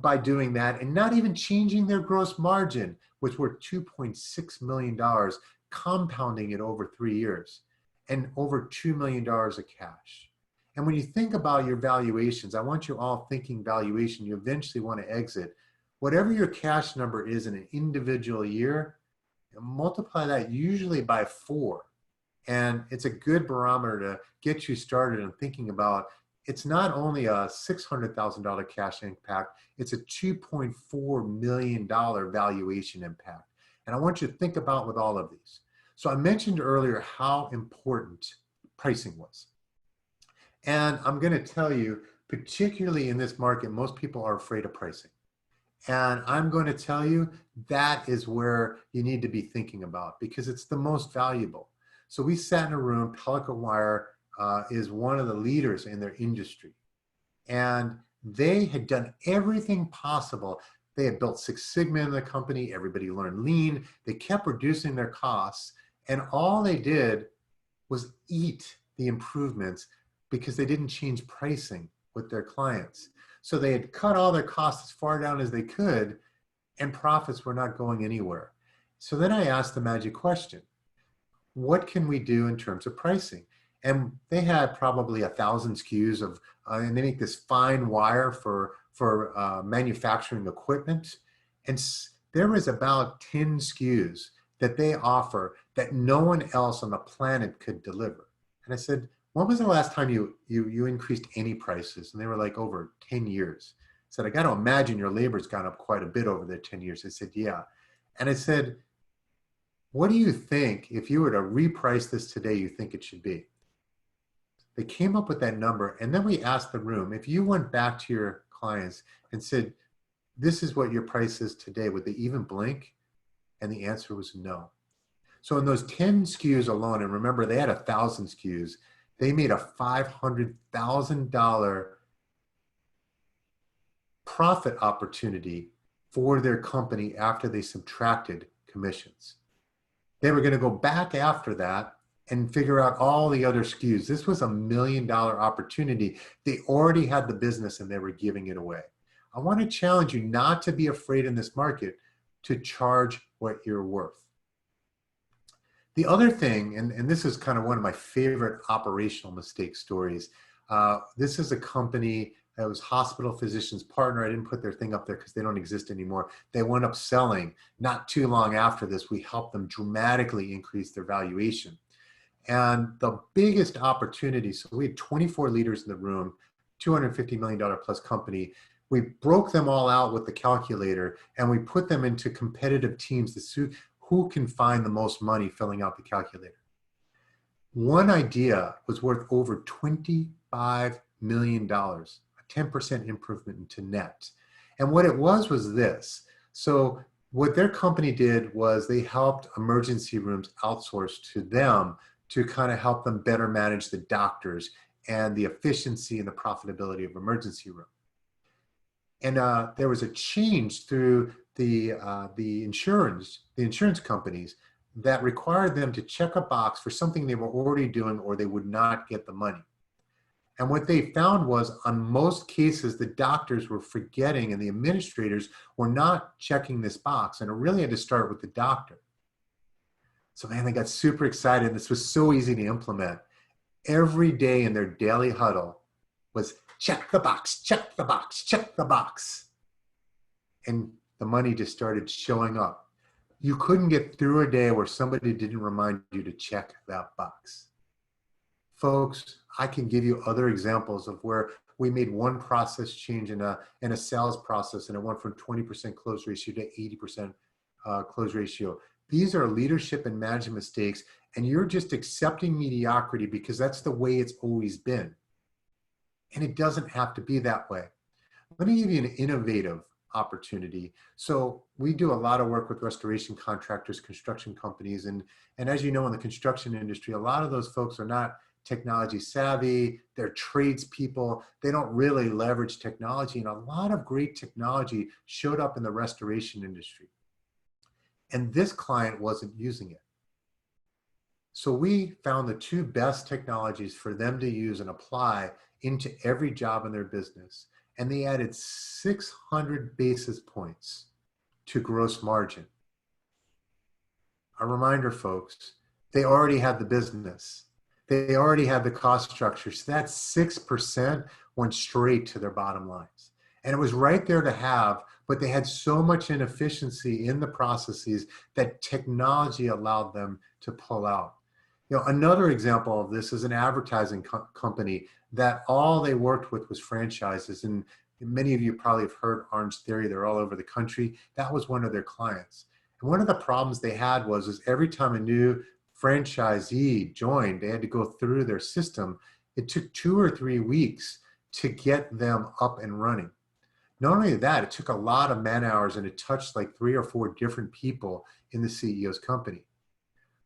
by doing that and not even changing their gross margin, which were $2.6 million, compounding it over 3 years, and over $2 million of cash. And when you think about your valuations, I want you all thinking valuation, you eventually want to exit. Whatever your cash number is in an individual year, multiply that usually by 4. And it's a good barometer to get you started in thinking about, it's not only a $600,000 cash impact, it's a $2.4 million valuation impact. And I want you to think about with all of these. So I mentioned earlier how important pricing was. And I'm going to tell you, particularly in this market, most people are afraid of pricing. And I'm going to tell you that is where you need to be thinking about, because it's the most valuable. So we sat in a room. Pelican Wire is one of the leaders in their industry. And they had done everything possible. They had built Six Sigma in the company. Everybody learned lean. They kept reducing their costs. And all they did was eat the improvements because they didn't change pricing with their clients. So they had cut all their costs as far down as they could, and profits were not going anywhere. So then I asked the magic question: what can we do in terms of pricing? And they had probably 1,000 SKUs of, and they make this fine wire for manufacturing equipment. And there was about 10 SKUs that they offer that no one else on the planet could deliver. And I said, when was the last time you increased any prices? And they were like, over 10 years. I said, I got to imagine your labor's gone up quite a bit over the 10 years. They said, yeah. And I said, what do you think, if you were to reprice this today, you think it should be? They came up with that number. And then we asked the room, if you went back to your clients and said, this is what your price is today, would they even blink? And the answer was no. So in those 10 SKUs alone, and remember they had 1,000 SKUs, they made a $500,000 profit opportunity for their company after they subtracted commissions. They were going to go back after that and figure out all the other SKUs. This was $1 million opportunity. They already had the business and they were giving it away. I want to challenge you not to be afraid in this market to charge what you're worth. The other thing, and this is kind of one of my favorite operational mistake stories. This is a company that was Hospital Physicians Partner. I didn't put their thing up there because they don't exist anymore. They went up selling. Not too long after this, we helped them dramatically increase their valuation. And the biggest opportunity, so we had 24 leaders in the room, $250 million plus company. We broke them all out with the calculator and we put them into competitive teams to suit who can find the most money filling out the calculator. One idea was worth over $25 million, a 10% improvement into net. And what it was this. So what their company did was they helped emergency rooms outsource to them to kind of help them better manage the doctors and the efficiency and the profitability of emergency room. And there was a change through the insurance companies that required them to check a box for something they were already doing or they would not get the money. And what they found was on most cases, the doctors were forgetting and the administrators were not checking this box. And it really had to start with the doctor. So man, they got super excited. This was so easy to implement. Every day in their daily huddle was check the box, check the box, check the box. And the money just started showing up. You couldn't get through a day where somebody didn't remind you to check that box. Folks, I can give you other examples of where we made one process change in a sales process and it went from 20% close ratio to 80% close ratio. These are leadership and management mistakes, and you're just accepting mediocrity because that's the way it's always been. And it doesn't have to be that way. Let me give you an innovative opportunity. So we do a lot of work with restoration contractors, construction companies, and as you know, in the construction industry, a lot of those folks are not technology savvy, they're tradespeople, they don't really leverage technology, and a lot of great technology showed up in the restoration industry. And this client wasn't using it. So we found the two best technologies for them to use and apply into every job in their business. And they added 600 basis points to gross margin. A reminder, folks, they already had the business. They already had the cost structure. So that 6% went straight to their bottom lines. And it was right there to have, but they had so much inefficiency in the processes that technology allowed them to pull out. You know, another example of this is an advertising company that all they worked with was franchises. And many of you probably have heard Orange Theory. They're all over the country. That was one of their clients. And one of the problems they had was every time a new franchisee joined, they had to go through their system. It took 2 or 3 weeks to get them up and running. Not only that, it took a lot of man hours and it touched like 3 or 4 different people in the CEO's company.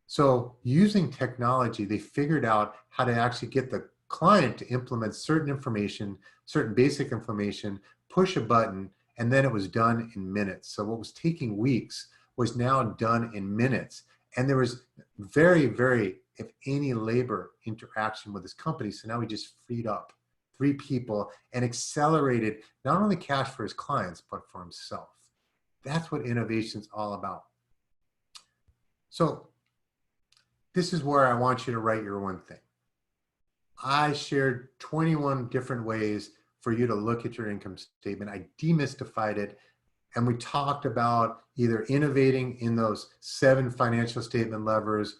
So using technology, they figured out how to actually get the client to implement certain information, certain basic information, push a button, and then it was done in minutes. So what was taking weeks was now done in minutes. And there was very, very, if any, labor interaction with this company. So now we just freed up 3 people and accelerated not only cash for his clients, but for himself. That's what innovation's all about. So this is where I want you to write your one thing. I shared 21 different ways for you to look at your income statement. I demystified it. And we talked about, either innovating in those 7 financial statement levers,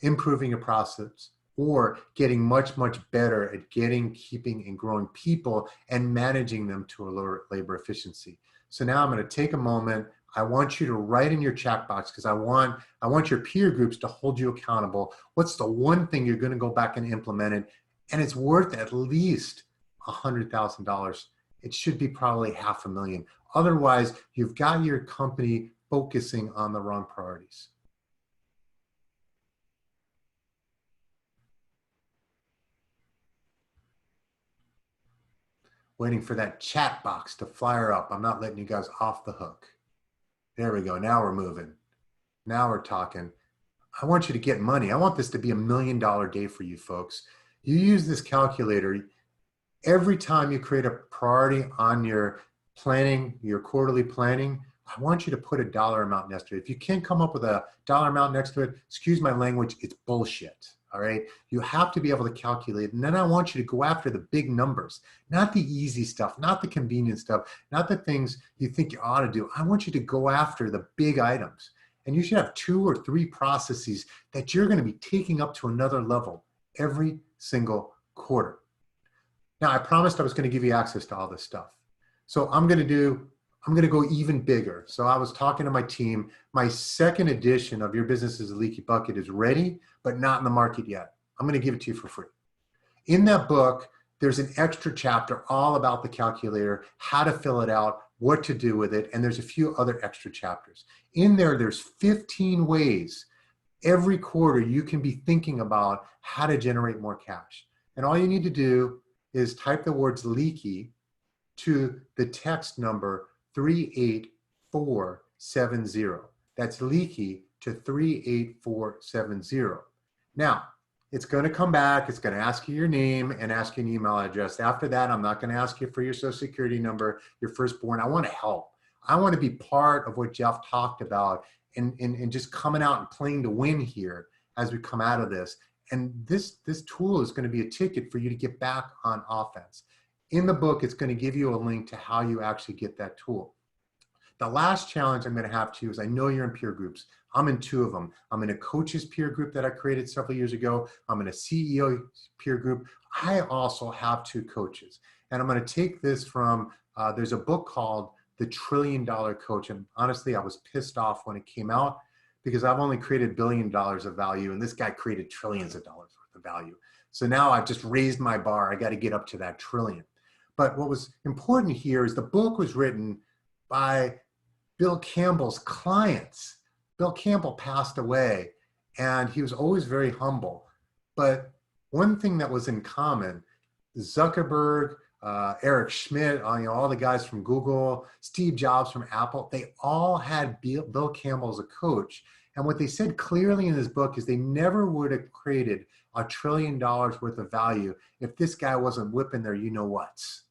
improving a process, or getting much, much better at getting, keeping, and growing people and managing them to a lower labor efficiency. So now I'm going to take a moment. I want you to write in your chat box, because I want your peer groups to hold you accountable. What's the one thing you're going to go back and implement it? And it's worth at least $100,000. It should be probably $500,000. Otherwise, you've got your company focusing on the wrong priorities. Waiting for that chat box to fire up. I'm not letting you guys off the hook. There we go. Now we're moving. Now we're talking. I want you to get money. I want this to be $1 million day for you folks. You use this calculator every time you create a priority on your planning, your quarterly planning. I want you to put a dollar amount next to it. If you can't come up with a dollar amount next to it, excuse my language, it's bullshit. All right. You have to be able to calculate. And then I want you to go after the big numbers, not the easy stuff, not the convenient stuff, not the things you think you ought to do. I want you to go after the big items. And you should have 2 or 3 processes that you're going to be taking up to another level every single quarter. Now, I promised I was going to give you access to all this stuff. So I'm going to go even bigger. So I was talking to my team. My 2nd edition of Your Business is a Leaky Bucket is ready, but not in the market yet. I'm going to give it to you for free. In that book, there's an extra chapter all about the calculator, how to fill it out, what to do with it, and there's a few other extra chapters. In there, there's 15 ways every quarter you can be thinking about how to generate more cash. And all you need to do is type the words leaky to the text number 38470. That's leaky to 38470. Now, it's going to come back. It's going to ask you your name and ask you an email address. After that, I'm not going to ask you for your social security number, your firstborn. I want to help. I want to be part of what Jeff talked about and just coming out and playing to win here as we come out of this. And this tool is going to be a ticket for you to get back on offense. In the book, it's going to give you a link to how you actually get that tool. The last challenge I'm going to have to you is I know you're in peer groups. I'm in 2 of them. I'm in a coaches peer group that I created several years ago. I'm in a CEO peer group. I also have 2 coaches. And I'm going to take this from, there's a book called The $1 Trillion Coach. And honestly, I was pissed off when it came out because I've only created $1 billion of value and this guy created trillions of dollars worth of value. So now I've just raised my bar. I got to get up to that trillion. But what was important here is the book was written by Bill Campbell's clients. Bill Campbell passed away and he was always very humble. But one thing that was in common, Zuckerberg, Eric Schmidt, all the guys from Google, Steve Jobs from Apple, they all had Bill Campbell as a coach. And what they said clearly in this book is they never would have created $1 trillion worth of value if this guy wasn't whipping their you-know-whats.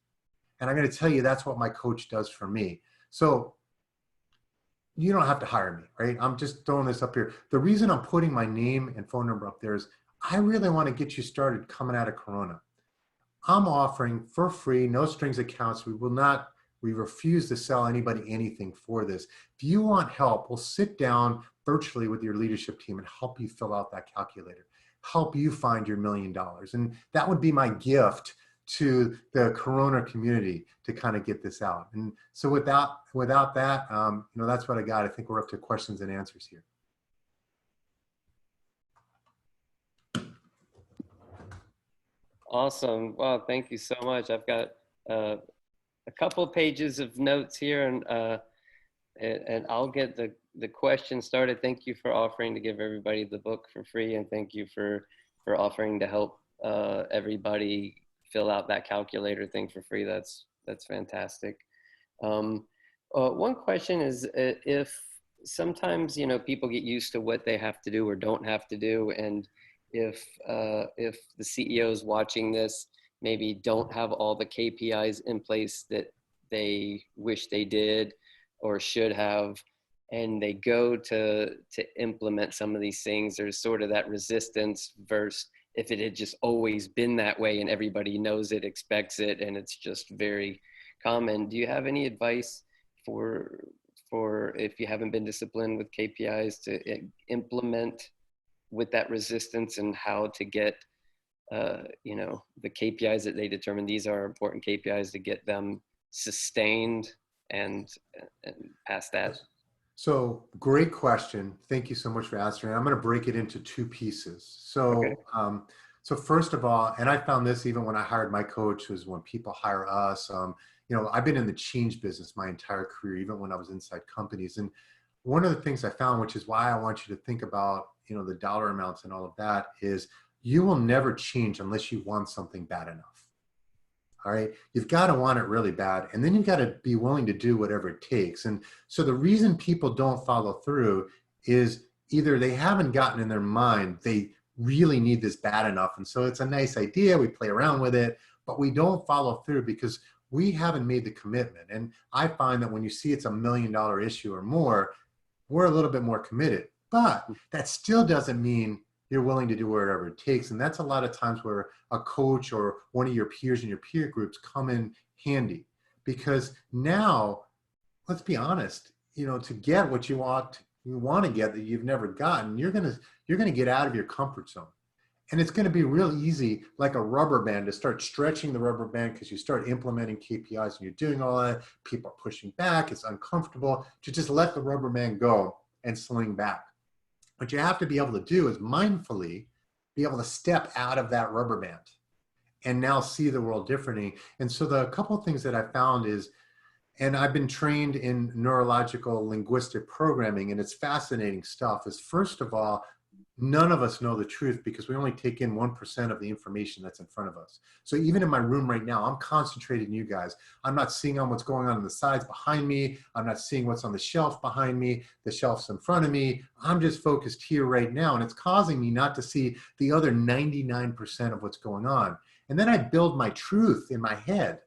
And I'm going to tell you, that's what my coach does for me. So you don't have to hire me, right? I'm just throwing this up here. The reason I'm putting my name and phone number up there is I really want to get you started coming out of Corona. I'm offering for free, no strings attached. We refuse to sell anybody anything for this. If you want help, we'll sit down virtually with your leadership team and help you fill out that calculator, help you find your $1 million. And that would be my gift to the Corona community to kind of get this out. And so without that, that's what I got. I think we're up to questions and answers here. Awesome. Well, thank you so much. I've got a couple of pages of notes here, and I'll get the question started. Thank you for offering to give everybody the book for free, and thank you for offering to help everybody fill out that calculator thing for free. That's fantastic. One question is if sometimes people get used to what they have to do or don't have to do, and if the CEOs watching this maybe don't have all the KPIs in place that they wish they did or should have, and they go to implement some of these things, there's sort of that resistance versus if it had just always been that way and everybody knows it, expects it, and it's just very common. Do you have any advice for for if you haven't been disciplined with KPIs to implement with that resistance, and how to get you know, the KPIs that they determine these are important KPIs, to get them sustained and past that? So great question. Thank you so much for answering. I'm going to break it into two pieces. Okay. So first of all, and I found this even when I hired my coach, was when people hire us. You know, I've been in the change business my entire career, even when I was inside companies. And one of the things I found, which is why I want you to think about, you know, the dollar amounts and all of that, is you will never change unless you want something bad enough. All right. You've got to want it really bad. And then you've got to be willing to do whatever it takes. And so the reason people don't follow through is either they haven't gotten in their mind, they really need this bad enough. And so it's a nice idea. We play around with it, but we don't follow through because we haven't made the commitment. And I find that when you see it's $1 million issue or more, we're a little bit more committed. But that still doesn't mean you're willing to do whatever it takes. And that's a lot of times where a coach or one of your peers in your peer groups come in handy, because now, let's be honest, you know, to get what you want to get that you've never gotten, you're going to get out of your comfort zone. And it's going to be real easy, like a rubber band, to start stretching the rubber band because you start implementing KPIs and you're doing all that. People are pushing back. It's uncomfortable to just let the rubber band go and sling back. What you have to be able to do is mindfully be able to step out of that rubber band and now see the world differently. And so the couple of things that I found is, and I've been trained in neurological linguistic programming, and it's fascinating stuff, is first of all, none of us know the truth because we only take in 1% of the information that's in front of us. So even in my room right now, I'm concentrating on you guys. I'm not seeing on what's going on the sides behind me. I'm not seeing what's on the shelf behind me, the shelves in front of me. I'm just focused here right now. And it's causing me not to see the other 99% of what's going on. And then I build my truth in my head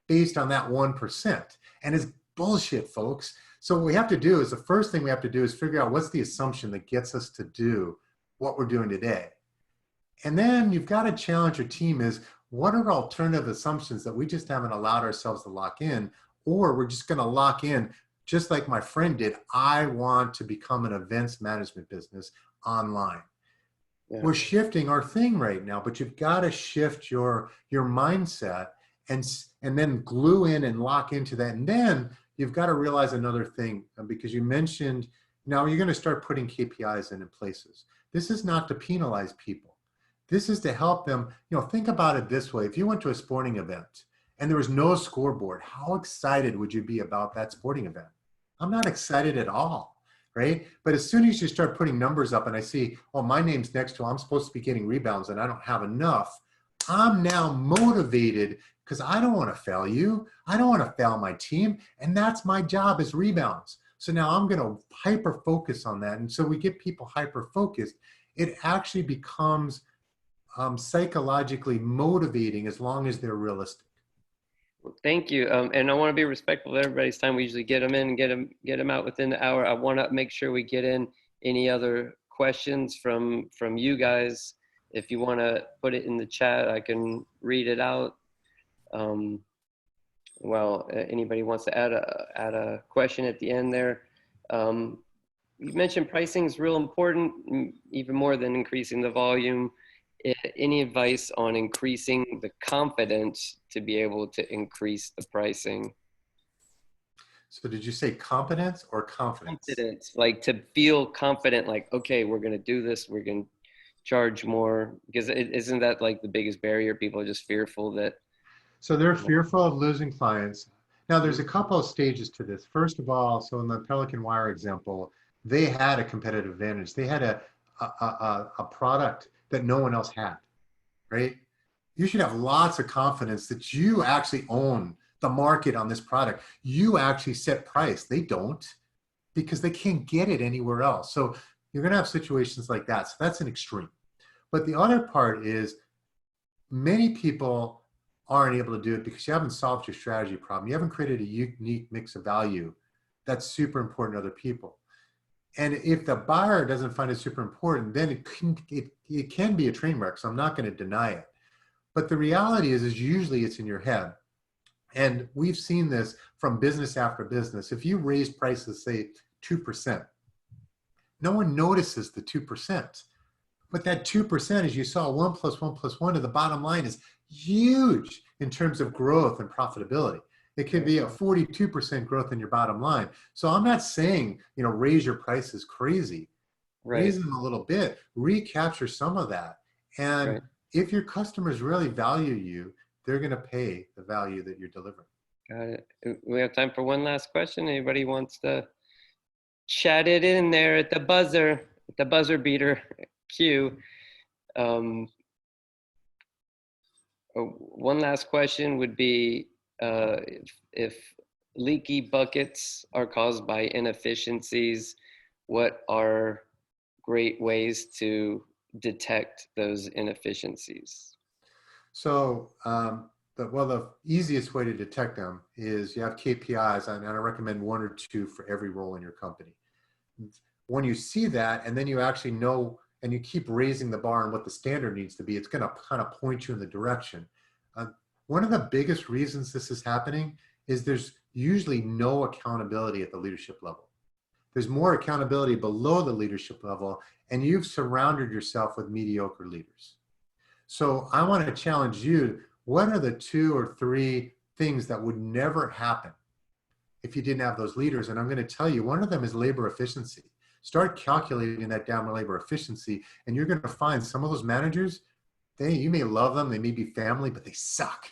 based on that 1%. And it's bullshit, folks. So what we have to do is, the first thing we have to do is figure out what's the assumption that gets us to do what we're doing today. And then you've got to challenge your team is, what are alternative assumptions that we just haven't allowed ourselves to lock in, or we're just going to lock in just like my friend did. I want to become an events management business online. Yeah. We're shifting our thing right now, but you've got to shift your mindset and then glue in and lock into that. And then you've got to realize another thing, because you mentioned, now you're going to start putting KPIs in places. This is not to penalize people. This is to help them, you know, think about it this way. If you went to a sporting event and there was no scoreboard, how excited would you be about that sporting event? I'm not excited at all, right? But as soon as you start putting numbers up and I see, oh, my name's next to, I'm supposed to be getting rebounds and I don't have enough, I'm now motivated because I don't want to fail you. I don't want to fail my team. And that's my job, is rebounds. So now I'm going to hyper focus on that. And so we get people hyper focused. It actually becomes psychologically motivating as long as they're realistic. Well, thank you. And I want to be respectful of everybody's time. We usually get them in and get them out within the hour. I want to make sure we get in any other questions from you guys. If you want to put it in the chat, I can read it out. Well, anybody wants to add a question at the end there. You mentioned pricing is real important, even more than increasing the volume. Any advice on increasing the confidence to be able to increase the pricing? So did you say competence or confidence? Confidence, like to feel confident, like, okay, we're going to do this. We're going to charge more, because isn't that like the biggest barrier? People are just fearful that. So they're fearful of losing clients. Now there's a couple of stages to this. First of all, so in the Pelican Wire example, they had a competitive advantage. They had a product that no one else had, right? You should have lots of confidence that you actually own the market on this product. You actually set price. They don't, because they can't get it anywhere else. So you're going to have situations like that. So that's an extreme. But the other part is, many people aren't able to do it because you haven't solved your strategy problem. You haven't created a unique mix of value that's super important to other people. And if the buyer doesn't find it super important, then it can be a train wreck. So I'm not going to deny it. But the reality is usually it's in your head. And we've seen this from business after business. If you raise prices, say 2%, no one notices the 2%. But that 2%, as you saw, 1 + 1 + 1 to the bottom line is huge in terms of growth and profitability. It could be a 42% growth in your bottom line. So I'm not saying, raise your prices crazy. Right. Raise them a little bit, recapture some of that. And Right. if your customers really value you, they're going to pay the value that you're delivering. Got it. We have time for one last question. Anybody wants to chat it in there at the buzzer beater cue? Um, One last question would be, if leaky buckets are caused by inefficiencies, what are great ways to detect those inefficiencies? So, the easiest way to detect them is you have KPIs, and I recommend 1 or 2 for every role in your company. When you see that, and then you actually know, and you keep raising the bar on what the standard needs to be, it's going to kind of point you in the direction. Uh, One of the biggest reasons this is happening is there's usually no accountability at the leadership level. There's more accountability below the leadership level, and you've surrounded yourself with mediocre leaders. So I want to challenge you. What are the 2 or 3 things that would never happen if you didn't have those leaders? And I'm going to tell you, one of them is labor efficiency. Start calculating that down to labor efficiency, and you're going to find some of those managers, you may love them, they may be family, but they suck.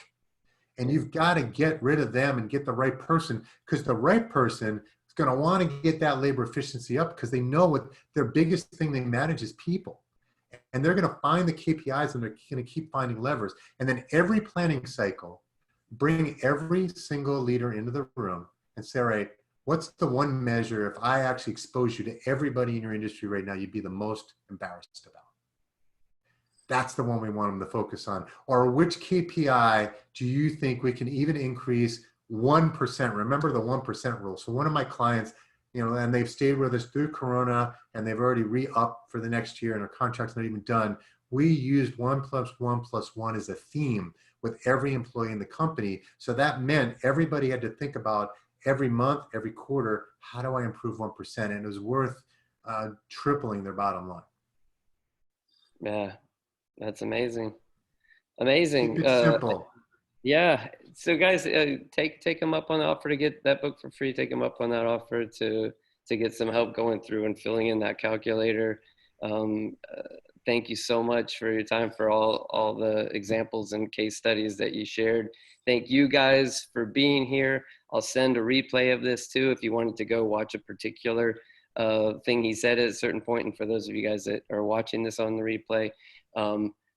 And you've got to get rid of them and get the right person, because the right person is going to want to get that labor efficiency up, because they know what their biggest thing they manage is people. And they're going to find the KPIs, and they're going to keep finding levers. And then every planning cycle, bring every single leader into the room and say, all right, what's the one measure, if I actually expose you to everybody in your industry right now, you'd be the most embarrassed about? That's the one we want them to focus on. Or which KPI do you think we can even increase 1%? Remember the 1% rule. So one of my clients, and they've stayed with us through Corona, and they've already re-upped for the next year, and our contract's not even done. We used 1 + 1 + 1 as a theme with every employee in the company. So that meant everybody had to think about every month, every quarter, how do I improve 1%? And it was worth tripling their bottom line. Yeah, that's amazing. Keep Amazing. it simple. Yeah. So guys, take them up on the offer to get that book for free. Take them up on that offer to get some help going through and filling in that calculator. Um, uh, Thank you so much for your time, for all the examples and case studies that you shared. Thank you guys for being here. I'll send a replay of this too if you wanted to go watch a particular thing he said at a certain point. And for those of you guys that are watching this on the replay,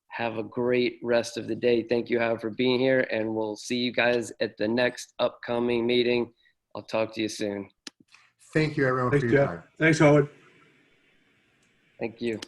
have a great rest of the day. Thank you, Howard, for being here, and we'll see you guys at the next upcoming meeting. I'll talk to you soon. Thank you, everyone, Thanks, for your Jeff. time. Thanks, Howard. Thank you.